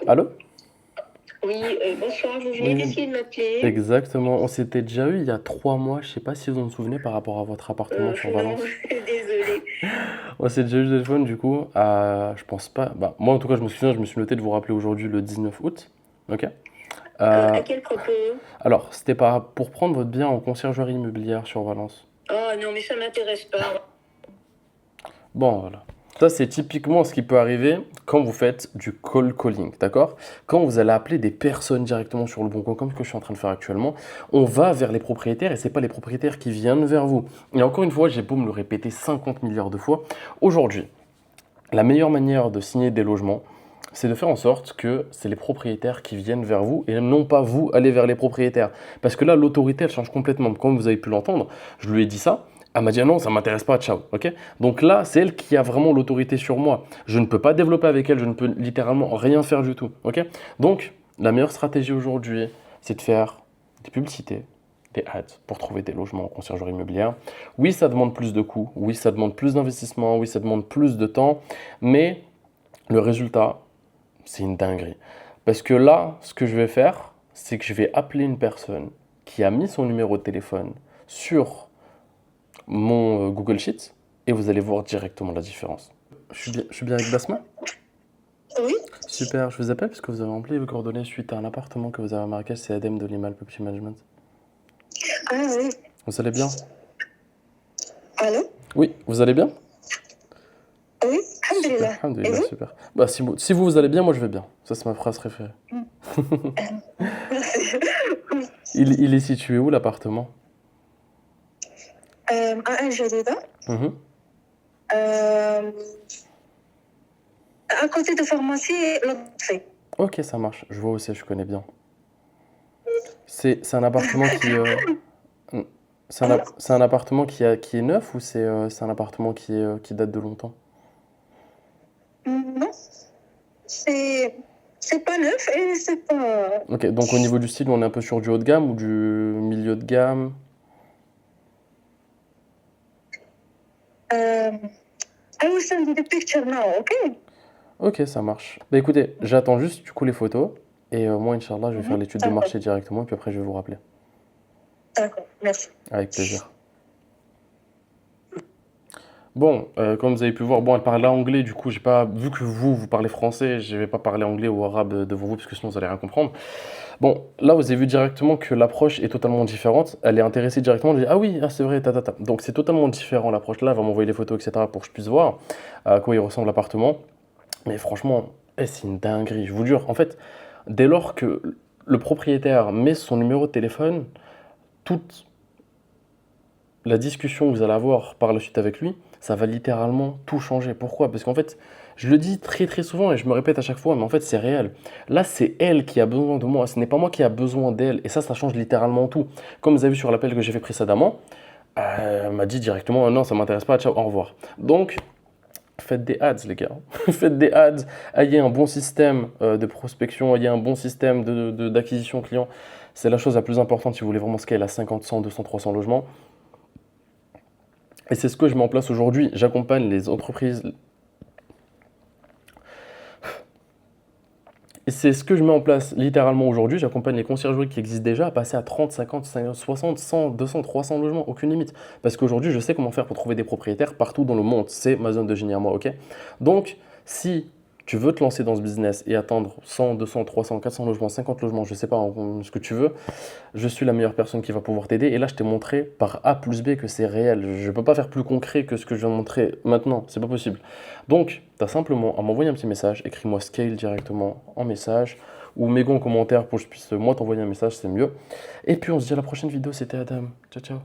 Allô? Oui, bonsoir, vous venez Oui, d'essayer de m'appeler. exactement. On s'était déjà eu il y a 3 mois. Je sais pas si vous en souvenez par rapport à votre appartement sur Non, Valence. désolée. On s'est déjà eu au téléphone du coup. Je pense pas. Bah, moi en tout cas, je me souviens, je me suis noté de vous rappeler aujourd'hui le 19 août. Ok. À Euh, quel propos? alors, c'était pour prendre votre bien en conciergerie immobilière sur Valence. Oh non, mais ça m'intéresse pas. Bon, voilà. Ça, c'est typiquement ce qui peut arriver quand vous faites du call calling, d'accord? Quand vous allez appeler des personnes directement sur le bon coin, comme ce que je suis en train de faire actuellement, on va vers les propriétaires et c'est pas les propriétaires qui viennent vers vous. Et encore une fois, j'ai beau me le répéter 50 milliards de fois, aujourd'hui, la meilleure manière de signer des logements, c'est de faire en sorte que c'est les propriétaires qui viennent vers vous et non pas vous aller vers les propriétaires. Parce que là, l'autorité, elle change complètement. Comme vous avez pu l'entendre, je lui ai dit ça. Elle m'a dit ah non, ça m'intéresse pas, ciao. Ok. Donc là, c'est elle qui a vraiment l'autorité sur moi. Je ne peux pas développer avec elle, je ne peux littéralement rien faire du tout. Ok. Donc, la meilleure stratégie aujourd'hui, c'est de faire des publicités, des ads pour trouver des logements en conciergerie immobilière. Oui, ça demande plus de coûts, oui, ça demande plus d'investissement, oui, ça demande plus de temps, mais le résultat, c'est une dinguerie. Parce que là, ce que je vais faire, c'est que je vais appeler une personne qui a mis son numéro de téléphone sur mon Google Sheets et vous allez voir directement la différence. Je suis bien avec Basma? Oui? Super, je vous appelle parce que vous avez rempli vos coordonnées suite à un appartement que vous avez à Marrakech, c'est Adem de Limal Property Management. Ah oui. Vous allez bien? Allô? Oui, vous allez bien? Oui, Super, alhamdulillah. Et alhamdoulilah, vous? super. Bah, si vous allez bien, moi je vais bien. Ça, c'est ma phrase préférée. Merci. Il est situé où l'appartement? À un Jadida, Mhm. euh, à côté de pharmacie Lotfi. Ok, ça marche. Je vois aussi, je connais bien. C'est un appartement hmm, c'est un appartement qui est neuf ou c'est un appartement qui date de longtemps? Non, c'est c'est pas neuf et c'est pas. Ok, donc au niveau du style, on est un peu sur du haut de gamme ou du milieu de gamme? Euh, I will send you the picture now, okay? Ok, ça marche. Bah écoutez, j'attends juste du coup les photos et moi, Inch'Allah, je vais faire l'étude de D'accord, marché directement et puis après, je vais vous rappeler. d'accord, merci. Avec plaisir. Bon, comme vous avez pu voir, bon, elle parlait anglais, du coup, j'ai pas, vu que vous parlez français, je vais pas parler anglais ou arabe devant vous, parce que sinon vous allez rien comprendre. Bon, là, vous avez vu directement que l'approche est totalement différente. Elle est intéressée directement, elle dit, ah oui, ah, c'est vrai, ta. Donc c'est totalement différent l'approche là, elle va m'envoyer les photos, etc., pour que je puisse voir à quoi il ressemble l'appartement. Mais franchement, c'est une dinguerie, je vous jure. En fait, dès lors que le propriétaire met son numéro de téléphone, toute la discussion que vous allez avoir par la suite avec lui, ça va littéralement tout changer. Pourquoi? Parce qu'en fait, je le dis très très souvent et je me répète à chaque fois, mais en fait c'est réel. Là, c'est elle qui a besoin de moi, ce n'est pas moi qui a besoin d'elle. Et ça change littéralement tout. Comme vous avez vu sur l'appel que j'ai fait précédemment, elle m'a dit directement, non, ça m'intéresse pas, ciao, au revoir. Donc, faites des ads, les gars. Faites des ads, ayez un bon système de prospection, ayez un bon système d'acquisition client. C'est la chose la plus importante si vous voulez vraiment scaler à 50, 100, 200, 300 logements. Et c'est ce que je mets en place aujourd'hui. J'accompagne les entreprises. Et c'est ce que je mets en place littéralement aujourd'hui. J'accompagne les conciergeries qui existent déjà à passer à 30, 50, 50, 60, 100, 200, 300 logements, aucune limite. Parce qu'aujourd'hui, je sais comment faire pour trouver des propriétaires partout dans le monde. C'est ma zone de génie à moi, ok? Donc, si tu veux te lancer dans ce business et attendre 100, 200, 300, 400 logements, 50 logements, je sais pas ce que tu veux, je suis la meilleure personne qui va pouvoir t'aider. Et là, je t'ai montré par A plus B que c'est réel. Je ne peux pas faire plus concret que ce que je viens de montrer maintenant. C'est pas possible. Donc, tu as simplement à m'envoyer un petit message. Écris-moi scale directement en message ou mets-moi en commentaire pour que je puisse moi t'envoyer un message, c'est mieux. Et puis, on se dit à la prochaine vidéo. C'était Adam. Ciao, ciao.